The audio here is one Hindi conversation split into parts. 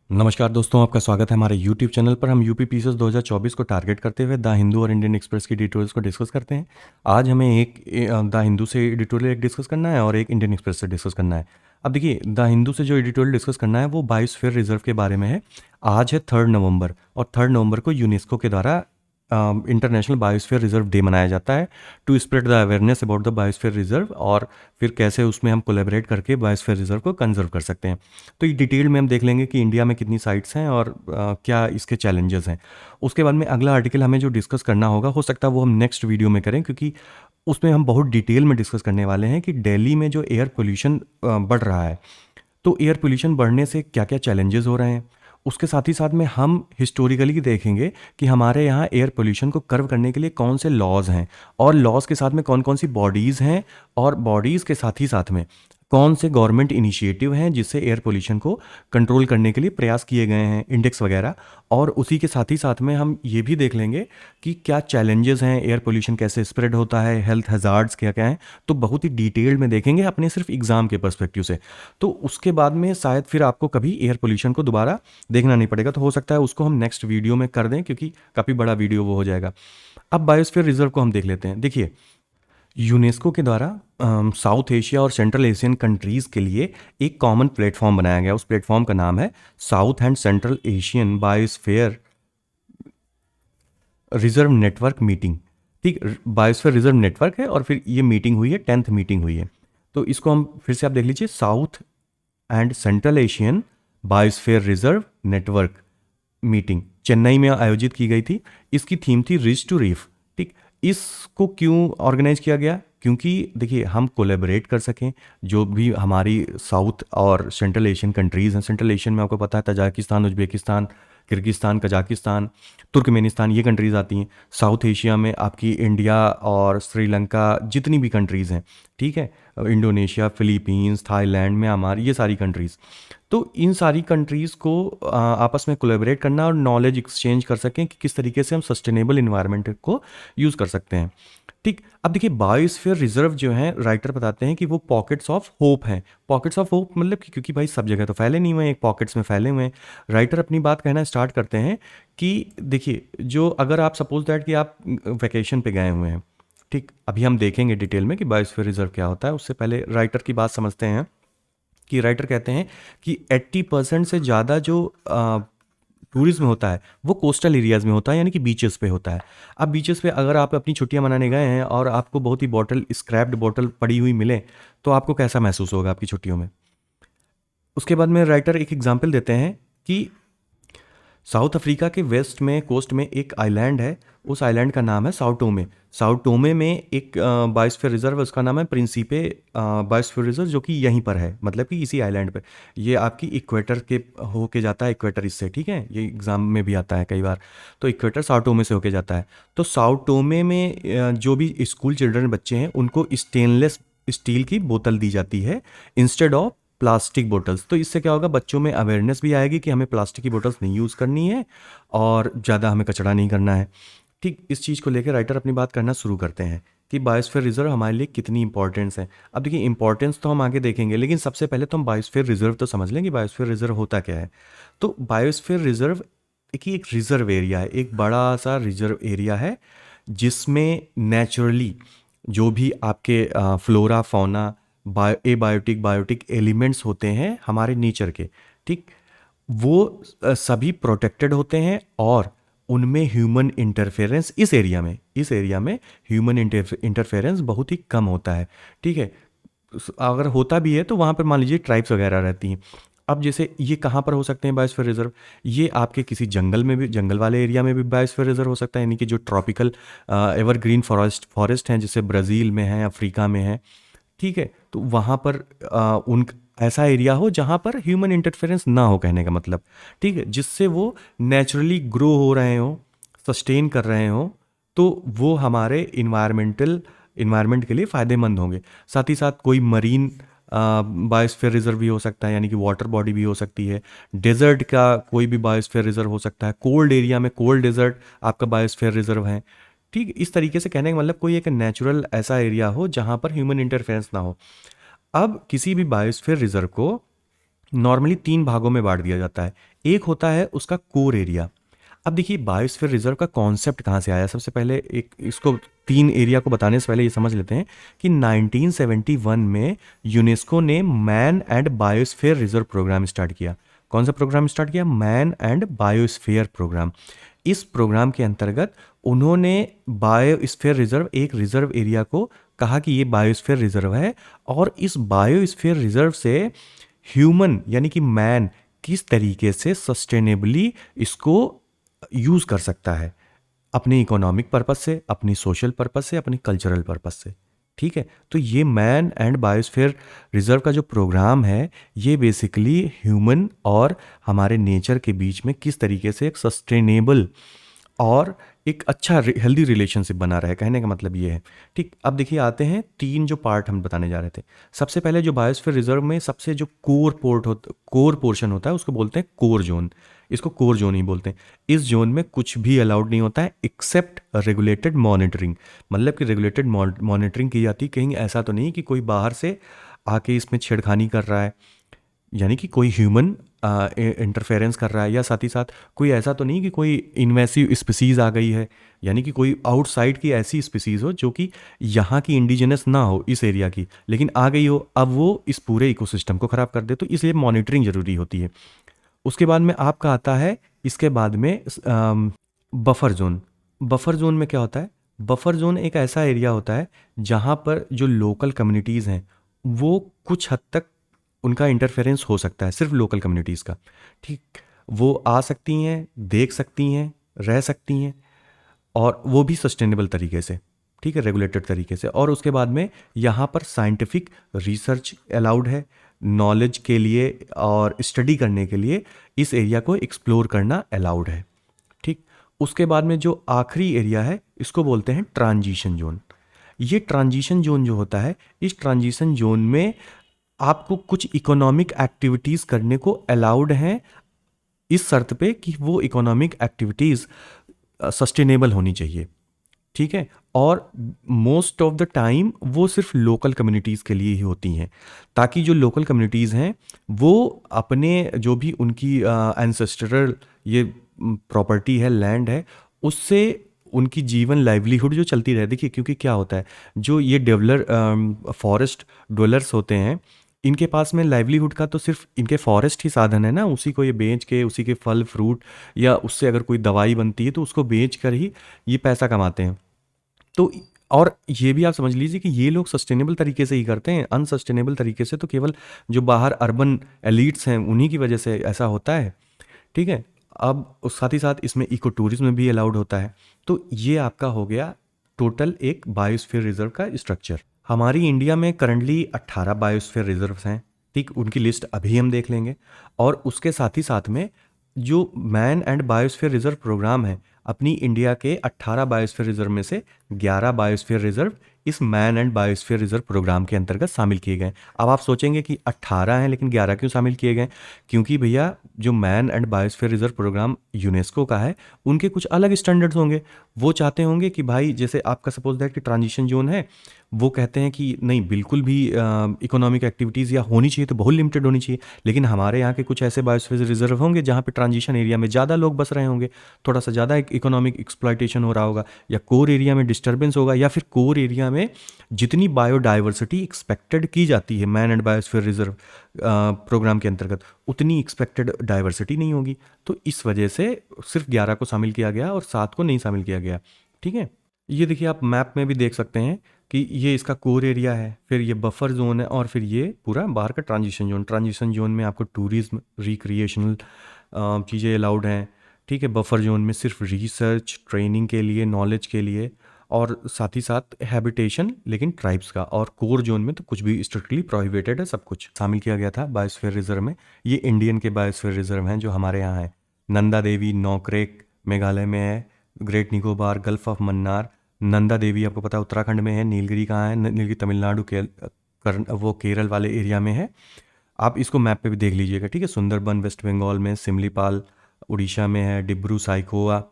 नमस्कार दोस्तों, आपका स्वागत है हमारे यूट्यूब चैनल पर। हम यूपी पीसीएस 2024 को टारगेट करते हुए द हिंदू और इंडियन एक्सप्रेस की एडिटोरियल्स को डिस्कस करते हैं। आज हमें एक द हिंदू से एडिटोरियल एक डिस्कस करना है और एक इंडियन एक्सप्रेस से डिस्कस करना है। अब देखिए, द हिंदू से जो एडिटोरियल डिस्कस करना है वो बायोस्फीयर रिजर्व के बारे में है। आज है 3 नवंबर और 3 नवंबर को यूनेस्को के द्वारा इंटरनेशनल बायोस्फीयर रिजर्व डे मनाया जाता है to spread the awareness about the biosphere reserve, और फिर कैसे उसमें हम कोलैबोरेट करके बायोस्फीयर रिजर्व को कंजर्व कर सकते हैं। तो ये डिटेल में हम देख लेंगे कि इंडिया में कितनी साइट्स हैं और क्या इसके चैलेंजेस हैं। उसके बाद में अगला आर्टिकल हमें जो डिस्कस करना होगा, हो सकता है वो हम नेक्स्ट वीडियो में करें, क्योंकि उसमें हम बहुत डिटेल में डिस्कस करने वाले हैं कि दिल्ली में जो एयर पोल्यूशन बढ़ रहा है, तो एयर पोल्यूशन बढ़ने से क्या क्या चैलेंजेस हो रहे हैं। उसके साथ ही साथ में हम हिस्टोरिकली देखेंगे कि हमारे यहाँ एयर पोल्यूशन को कर्व करने के लिए कौन से लॉज हैं, और लॉज के साथ में कौन कौन सी बॉडीज़ हैं, और बॉडीज़ के साथ ही साथ में कौन से गवर्नमेंट इनिशिएटिव हैं जिससे एयर पोल्यूशन को कंट्रोल करने के लिए प्रयास किए गए हैं, इंडेक्स वगैरह। और उसी के साथ ही साथ में हम ये भी देख लेंगे कि क्या चैलेंजेस हैं, एयर पोल्यूशन कैसे स्प्रेड होता है, हेल्थ हजार्ड्स क्या क्या हैं। तो बहुत ही डिटेल्ड में देखेंगे अपने सिर्फ एग्ज़ाम के पर्सपेक्टिव से। तो उसके बाद में शायद फिर आपको कभी एयर पोल्यूशन को दोबारा देखना नहीं पड़ेगा, तो हो सकता है उसको हम नेक्स्ट वीडियो में कर दें, क्योंकि काफ़ी बड़ा वीडियो वो हो जाएगा। अब बायोस्फीयर रिजर्व को हम देख लेते हैं। देखिए, यूनेस्को के द्वारा साउथ एशिया और सेंट्रल एशियन कंट्रीज़ के लिए एक कॉमन प्लेटफॉर्म बनाया गया। उस प्लेटफॉर्म का नाम है south and central Asian biosphere reserve network meeting. ठीक, बायोस्फीयर रिजर्व नेटवर्क है, और फिर ये मीटिंग हुई है, 10th मीटिंग हुई है। तो इसको हम फिर से आप देख लीजिए, south and central Asian biosphere reserve network meeting Chennai में आयोजित की गई थी। इसकी थीम थी रिज टू रीफ। ठीक, इसको क्यों ऑर्गेनाइज किया गया? क्योंकि देखिए, हम कोलैबोरेट कर सकें, जो भी हमारी साउथ और सेंट्रल एशियन कंट्रीज़ हैं। सेंट्रल एशियन में आपको पता है Tajikistan, Uzbekistan, Kyrgyzstan, Kazakhstan, Turkmenistan, ये कंट्रीज़ आती हैं। साउथ एशिया में आपकी इंडिया और श्रीलंका, जितनी भी कंट्रीज़ हैं, ठीक है, इंडोनेशिया, फिलीपींस, थाईलैंड, म्यांमार, ये सारी कंट्रीज़। तो इन सारी कंट्रीज़ को आपस में कोलैबोरेट करना और नॉलेज एक्सचेंज कर सकें कि किस तरीके से हम सस्टेनेबल इन्वायरमेंट को यूज़ कर सकते हैं। ठीक, अब देखिए, बायोस्फीयर रिजर्व जो है, राइटर बताते हैं कि वो पॉकेट्स ऑफ होप हैं। पॉकेट्स ऑफ होप मतलब कि क्योंकि भाई सब जगह तो फैले नहीं हुए हैं, एक पॉकेट्स में फैले हुए हैं। राइटर अपनी बात कहना स्टार्ट करते हैं कि देखिए, जो अगर आप सपोज दैट कि आप वैकेशन पे गए हुए हैं, ठीक, अभी हम देखेंगे डिटेल में कि बायोस्फीयर रिजर्व क्या होता है। उससे पहले राइटर की बात समझते हैं कि राइटर कहते हैं कि 80% से ज़्यादा जो टूरिज्म होता है वो कोस्टल एरियाज़ में होता है, यानी कि बीचेस पे होता है। अब बीचेस पे अगर आप अपनी छुट्टियां मनाने गए हैं और आपको बहुत ही बॉटल, स्क्रैप्ड बॉटल पड़ी हुई मिले, तो आपको कैसा महसूस होगा आपकी छुट्टियों में? उसके बाद में राइटर एक एग्जांपल देते हैं कि साउथ अफ्रीका के वेस्ट में कोस्ट में एक आइलैंड है। उस आइलैंड का नाम है साओ टोमे। साओ टोमे में एक बायोस्फीयर रिजर्व है, उसका नाम है प्रिंसिपे बायोस्फीयर रिजर्व, जो कि यहीं पर है, मतलब कि इसी आइलैंड पे। ये आपकी इक्वेटर के होके जाता है, इक्वेटर इससे, ठीक है, ये एग्जाम में भी आता है कई बार। तो इक्वेटर साओ टोमे से होके जाता है। तो साओ टोमे में जो भी स्कूल चिल्ड्रन बच्चे हैं, उनको स्टेनलेस स्टील की बोतल दी जाती है इंस्टेड ऑफ प्लास्टिक बोटल्स। तो इससे क्या होगा, बच्चों में अवेयरनेस भी आएगी कि हमें प्लास्टिक की बोटल्स नहीं यूज़ करनी है और ज़्यादा हमें कचरा नहीं करना है। ठीक, इस चीज़ को लेकर राइटर अपनी बात करना शुरू करते हैं कि बायोस्फीयर रिजर्व हमारे लिए कितनी इंपॉर्टेंस है। अब देखिए, इंपॉर्टेंस तो हम आगे देखेंगे, लेकिन सबसे पहले तो हम बायोस्फीयर रिजर्व तो समझ लें कि बायोस्फीयर रिजर्व होता क्या है। तो बायोस्फीयर रिजर्व एक रिजर्व एरिया है, एक बड़ा सा रिजर्व एरिया है, जिसमें नेचुरली जो भी आपके flora fauna, abiotic biotic elements होते हैं हमारे नेचर के, ठीक, वो सभी प्रोटेक्टेड होते हैं, और उनमें ह्यूमन इंटरफेरेंस इस एरिया में ह्यूमन इंटरफेरेंस बहुत ही कम होता है। ठीक है, अगर होता भी है तो वहाँ पर मान लीजिए ट्राइब्स वगैरह रहती हैं। अब जैसे ये कहाँ पर हो सकते हैं बायोस्फीयर रिजर्व? ये आपके किसी जंगल में भी, जंगल वाले एरिया में भी बायोस्फीयर रिजर्व हो सकता है, यानी कि जो ट्रॉपिकल एवरग्रीन फॉरेस्ट हैं, जैसे ब्राज़ील में है, अफ्रीका में है, ठीक है। तो वहाँ पर उन ऐसा एरिया हो जहाँ पर ह्यूमन इंटरफेरेंस ना हो, कहने का मतलब, ठीक है, जिससे वो नेचुरली ग्रो हो रहे हों, सस्टेन कर रहे हों, तो वो हमारे इन्वायरमेंट के लिए फ़ायदेमंद होंगे। साथ ही साथ कोई मरीन बायोस्फीयर रिजर्व भी हो सकता है, यानी कि वाटर बॉडी भी हो सकती है। डेजर्ट का कोई भी बायोस्फीयर रिजर्व हो सकता है। कोल्ड एरिया में कोल्ड डेजर्ट आपका बायोस्फीयर रिजर्व है। ठीक, इस तरीके से कहने का मतलब कोई एक नेचुरल ऐसा एरिया हो जहाँ पर ह्यूमन इंटरफेरेंस ना हो। अब किसी भी बायोस्फीयर रिजर्व को नॉर्मली 3 भागों में बाँट दिया जाता है। एक होता है उसका कोर एरिया। अब देखिए बायोस्फीयर रिजर्व का कॉन्सेप्ट कहाँ से आया? सबसे पहले एक इसको 3 एरिया को बताने से पहले ये समझ लेते हैं कि 1971 में यूनेस्को ने man and biosphere reserve programme start किया। कौन सा प्रोग्राम स्टार्ट किया? Man and biosphere programme. इस प्रोग्राम के अंतर्गत उन्होंने बायोस्फीयर रिजर्व, एक रिजर्व एरिया को कहा कि ये बायोस्फीयर रिजर्व है, और इस बायोस्फीयर रिजर्व से ह्यूमन यानी कि मैन किस तरीके से सस्टेनेबली इसको यूज़ कर सकता है, अपने इकोनॉमिक पर्पस से, अपनी सोशल पर्पस से, अपनी कल्चरल पर्पस से। ठीक है, तो ये मैन एंड बायोस्फीयर रिजर्व का जो प्रोग्राम है, ये बेसिकली ह्यूमन और हमारे नेचर के बीच में किस तरीके से एक सस्टेनेबल और एक अच्छा हेल्दी रिलेशनशिप बना रहे, कहने का मतलब ये है। ठीक, अब देखिए आते हैं 3 जो पार्ट हम बताने जा रहे थे। सबसे पहले जो बायोस्फीयर रिजर्व में सबसे जो कोर पोर्शन होता है उसको बोलते हैं कोर जोन। इसको कोर जोन ही बोलते हैं। इस जोन में कुछ भी अलाउड नहीं होता है एक्सेप्ट रेगुलेटेड मॉनिटरिंग। मतलब कि रेगुलेटेड मॉनिटरिंग की जाती है, कहीं ऐसा तो नहीं कि कोई बाहर से आके इसमें छेड़खानी कर रहा है, यानी कि कोई ह्यूमन इंटरफेरेंस कर रहा है, या साथ ही साथ कोई ऐसा तो नहीं कि कोई इन्वेसिव स्पीसीज़ आ गई है, यानी कि कोई आउटसाइड की ऐसी स्पीसीज़ हो जो कि यहाँ की इंडिजिनस ना हो इस एरिया की, लेकिन आ गई हो, अब वो इस पूरे इकोसिस्टम को ख़राब कर दे, तो इसलिए मॉनिटरिंग ज़रूरी होती है। उसके बाद में आपका आता है, इसके बाद में बफर जोन। बफर जोन में क्या होता है? बफर जोन एक ऐसा एरिया होता है जहाँ पर जो लोकल कम्युनिटीज़ हैं वो कुछ हद तक उनका इंटरफेरेंस हो सकता है, सिर्फ लोकल कम्युनिटीज़ का। ठीक, वो आ सकती हैं, देख सकती हैं, रह सकती हैं, और वो भी सस्टेनेबल तरीके से, ठीक है, रेगुलेटेड तरीके से। और उसके बाद में यहाँ पर साइंटिफिक रिसर्च अलाउड है, नॉलेज के लिए और स्टडी करने के लिए इस एरिया को एक्सप्लोर करना अलाउड है। ठीक, उसके बाद में जो आखिरी एरिया है इसको बोलते हैं ट्रांजिशन जोन। ये ट्रांजिशन जोन जो होता है, इस ट्रांजिशन जोन में आपको कुछ इकोनॉमिक एक्टिविटीज़ करने को अलाउड हैं, इस शर्त पे कि वो इकोनॉमिक एक्टिविटीज़ सस्टेनेबल होनी चाहिए। ठीक है, और मोस्ट ऑफ द टाइम वो सिर्फ लोकल कम्युनिटीज़ के लिए ही होती हैं, ताकि जो लोकल कम्युनिटीज़ हैं वो अपने जो भी उनकी एंसेस्टरल ये प्रॉपर्टी है, लैंड है, उससे उनकी जीवन लाइवलीहुड जो चलती रहे। देखिए क्योंकि क्या होता है, जो ये फॉरेस्ट ड्वेलर्स होते हैं, इनके पास में लाइवलीहुड का तो सिर्फ इनके फॉरेस्ट ही साधन है ना, उसी को ये बेच के, उसी के फल फ्रूट, या उससे अगर कोई दवाई बनती है तो उसको बेच कर ही ये पैसा कमाते हैं। तो और ये भी आप समझ लीजिए कि ये लोग सस्टेनेबल तरीके से ही करते हैं, अनसस्टेनेबल तरीके से तो केवल जो बाहर अर्बन एलिट्स हैं उन्हीं की वजह से ऐसा होता है। ठीक है, अब उस साथ ही साथ इसमें इको टूरिज्म भी अलाउड होता है। तो ये आपका हो गया टोटल एक बायोस्फीयर रिजर्व का स्ट्रक्चर। हमारी इंडिया में करंटली 18 बायोस्फीयर रिजर्व्स हैं। ठीक, उनकी लिस्ट अभी हम देख लेंगे। और उसके साथ ही साथ में जो man and biosphere reserve programme है, अपनी इंडिया के 18 बायोस्फीयर रिजर्व में से 11 बायोस्फीयर रिजर्व इस man and biosphere reserve programme के अंतर्गत शामिल किए गए। अब आप सोचेंगे कि 18 हैं लेकिन 11 क्यों शामिल किए गए? क्योंकि भैया जो man and biosphere reserve programme UNESCO का है, उनके कुछ अलग स्टैंडर्ड्स होंगे। वो चाहते होंगे कि भाई जैसे आपका सपोज दैट कि ट्रांजिशन जोन है, वो कहते हैं कि नहीं बिल्कुल भी इकोनॉमिक एक्टिविटीज़ या होनी चाहिए तो बहुत लिमिटेड होनी चाहिए, लेकिन हमारे यहाँ के कुछ ऐसे बायोस्फीयर रिजर्व होंगे जहाँ पे ट्रांजिशन एरिया में ज़्यादा लोग बस रहे होंगे, थोड़ा सा ज़्यादा इकोनॉमिक एक्सप्लॉयटेशन हो रहा होगा, या कोर एरिया में डिस्टर्बेंस होगा, या फिर कोर एरिया में जितनी बायोडाइवर्सिटी एक्सपेक्टेड की जाती है man and biosphere reserve programme के अंतर्गत, उतनी एक्सपेक्टेड डाइवर्सिटी नहीं होगी। तो इस वजह से सिर्फ 11 को शामिल किया गया और 7 को नहीं शामिल किया गया। ठीक है, ये देखिए आप मैप में भी देख सकते हैं कि ये इसका कोर एरिया है, फिर ये बफर जोन है, और फिर ये पूरा बाहर का ट्रांजिशन जोन। ट्रांजिशन जोन में आपको टूरिज्म, रिक्रिएशनल चीज़ें अलाउड हैं। ठीक है, बफर जोन में सिर्फ रिसर्च, ट्रेनिंग के लिए, नॉलेज के लिए, और साथ ही साथ हैबिटेशन लेकिन ट्राइब्स का। और कोर जोन में तो कुछ भी स्ट्रिक्टली प्रोहिबिटेड है, सब कुछ शामिल किया गया था बायोस्फीयर रिजर्व में। ये इंडियन के बायोस्फीयर रिजर्व हैं जो हमारे यहाँ हैं। नंदा देवी नौक्रेक मेघालय में है, great Nicobar, gulf of Mannar. Nanda Devi आपको पता है उत्तराखंड में है, नीलगिरी कहाँ है? नीलगिरी तमिलनाडु के वो केरल वाले एरिया में है। आप इसको मैप पे भी देख लीजिएगा। ठीक है, सुंदरबन वेस्ट बंगाल में, सिमलीपाल उड़ीसा में है, डिब्रू साइखोवा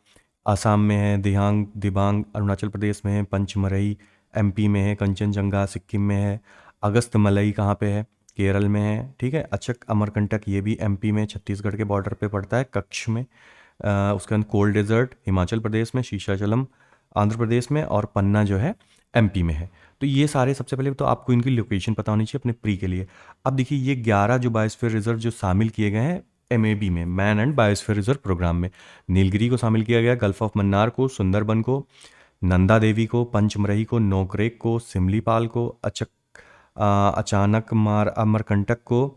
आसाम में है, दिहांग दिबांग अरुणाचल प्रदेश में है, पंचमरई एमपी में है, कंचनजंगा सिक्किम में है, अगस्त मलई कहाँ पे है? केरल में है, ठीक है। अचक अमरकंटक ये भी एमपी में छत्तीसगढ़ के बॉर्डर पे पड़ता है, कच्छ में। उसके बाद कोल्ड डेजर्ट हिमाचल प्रदेश में, शीशाचलम आंध्र प्रदेश में, और पन्ना जो है एमपी में है। तो ये सारे, सबसे पहले तो आपको इनकी लोकेशन पता होनी चाहिए अपने प्री के लिए। अब देखिए ये 11 जो बायोस्फीयर रिजर्व जो शामिल किए गए हैं एमएबी में, man and biosphere reserve programme में, नीलगिरी को शामिल किया गया, गल्फ ऑफ मन्नार को, सुंदरबन को, नंदा देवी को, पंचमरही को, नोकरेक को, सिमलीपाल को, अचानक मार अमरकंटक को,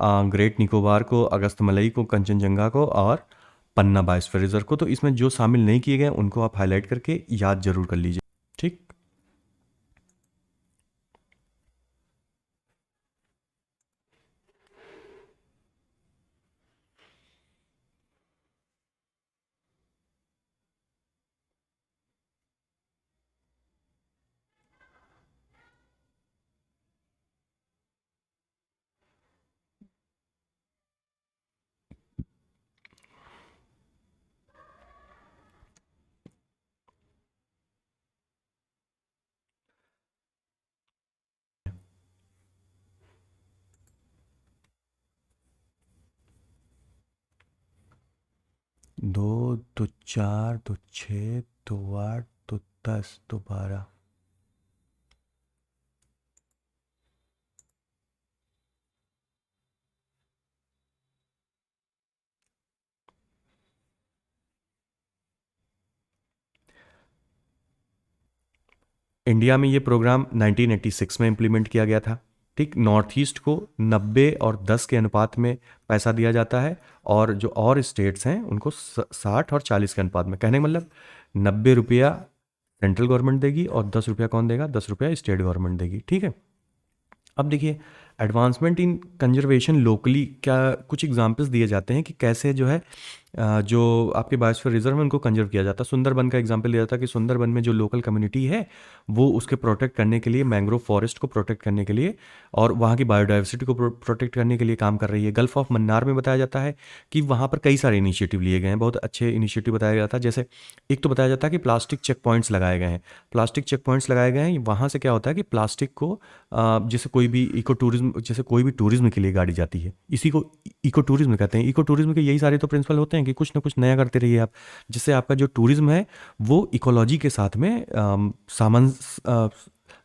ग्रेट निकोबार को, अगस्तमलई को, कंचनजंगा को, और पन्ना बायोस्फीयर रिजर्व को। तो इसमें जो शामिल नहीं किए गए उनको आप हाईलाइट करके याद जरूर कर लीजिए, ठीक। दो, तो चार, तो छः, तो आठ, तो 10, तो 12। इंडिया में ये प्रोग्राम 1986 में इम्प्लीमेंट किया गया था, ठीक। नॉर्थ ईस्ट को 90 और 10 के अनुपात में पैसा दिया जाता है, और जो और स्टेट्स हैं उनको 60 और 40 के अनुपात में। कहने का मतलब 90 रुपया सेंट्रल गवर्नमेंट देगी और 10 रुपया कौन देगा, 10 रुपया स्टेट गवर्नमेंट देगी, ठीक है। अब देखिए एडवांसमेंट इन कंजर्वेशन लोकली, क्या कुछ एग्जांपल्स दिए जाते हैं कि कैसे जो है जो आपके बायोस्फीयर रिजर्व में उनको कंजर्व किया जाता है। सुंदरबन का एग्जांपल दिया जाता है कि सुंदरबन में जो लोकल कम्युनिटी है वो उसके प्रोटेक्ट करने के लिए, मैंग्रोव फॉरेस्ट को प्रोटेक्ट करने के लिए और वहाँ की बायोडाइवर्सिटी को प्रोटेक्ट करने के लिए काम कर रही है। गल्फ ऑफ मन्नार में बताया जाता है कि वहाँ पर कई सारे इनिशिएटिव लिए गए हैं, बहुत अच्छे इनिशिएटिव बताया जाता है। जैसे एक तो बताया जाता है कि प्लास्टिक चेक पॉइंट्स लगाए गए हैं, प्लास्टिक चेक पॉइंट्स लगाए गए हैं। वहाँ से क्या होता है कि प्लास्टिक को जैसे कोई भी इको टूरिज्म, जैसे कोई भी टूरिज्म के लिए गाड़ी जाती है, इसी को इको टूरिज्म कहते हैं। इको टूरिज्म के यही सारे तो प्रिंसिपल होते हैं कि कुछ ना कुछ नया करते रहिए आप, जिससे आपका जो टूरिज्म है वो इकोलॉजी के साथ में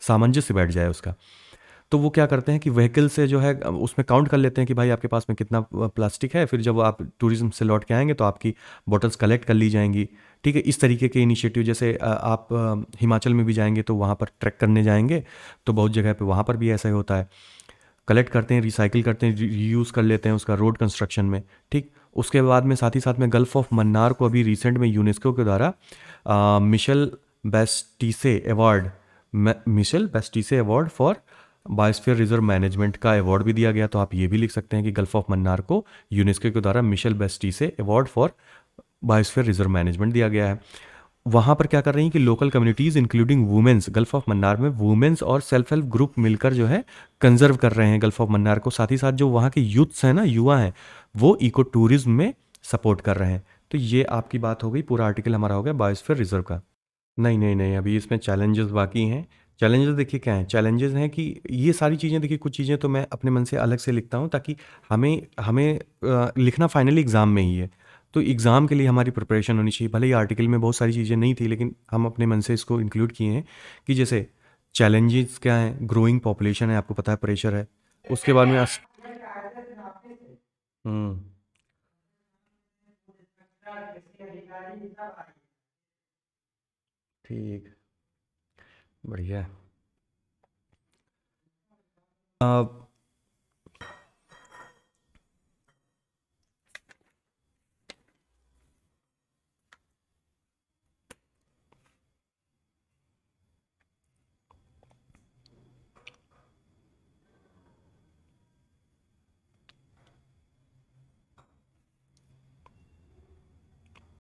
सामंजस्य बैठ जाए उसका। तो वो क्या करते हैं कि व्हीकल से जो है उसमें काउंट कर लेते हैं कि भाई आपके पास में कितना प्लास्टिक है, फिर जब आप टूरिज्म से लौट के आएंगे तो आपकी बॉटल्स कलेक्ट कर ली जाएंगी, ठीक है। इस तरीके के इनिशिएटिव, जैसे आप हिमाचल में भी जाएंगे तो वहाँ पर ट्रैक करने जाएंगे तो बहुत जगह पे वहाँ पर भी ऐसा ही होता है, कलेक्ट करते हैं, रिसाइकिल करते हैं, रीयूज़ कर लेते हैं उसका रोड कंस्ट्रक्शन में, ठीक। उसके बाद में साथ ही साथ में गल्फ ऑफ मन्नार को अभी रिसेंट में यूनेस्को के द्वारा Michel Batisse award, Michel Batisse award for biosphere reserve management का अवार्ड भी दिया गया। तो आप ये भी लिख सकते हैं कि गल्फ ऑफ मन्नार को यूनेस्को के द्वारा Michel Batisse award for biosphere reserve management दिया गया है। वहाँ पर क्या कर रही हैं कि local communities including womens, gulf of Mannar में वुमेन्स और सेल्फ हेल्प ग्रुप मिलकर जो है कंजर्व कर रहे हैं गल्फ ऑफ मन्नार को। साथ ही साथ जो वहाँ के यूथ्स हैं ना, युवा हैं, वो इको टूरिज्म में सपोर्ट कर रहे हैं। तो ये आपकी बात हो गई, पूरा आर्टिकल हमारा हो गया बायोस्फीयर रिजर्व का। नहीं नहीं नहीं, अभी इसमें चैलेंजेस बाकी हैं। चैलेंजेस देखिए क्या हैं, चैलेंजेस हैं कि ये सारी चीज़ें, देखिए कुछ चीज़ें तो मैं अपने मन से अलग से लिखता हूँ ताकि हमें हमें लिखना फाइनली एग्ज़ाम में ही है। तो एग्ज़ाम के लिए हमारी प्रिपरेशन होनी चाहिए। भले ही आर्टिकल में बहुत सारी चीज़ें नहीं थी लेकिन हम अपने मन से इसको इंक्लूड किए हैं कि जैसे चैलेंजेस क्या हैं, ग्रोइंग पॉपुलेशन है, आपको पता है प्रेशर है। उसके बाद में हम्म, ठीक, बढ़िया।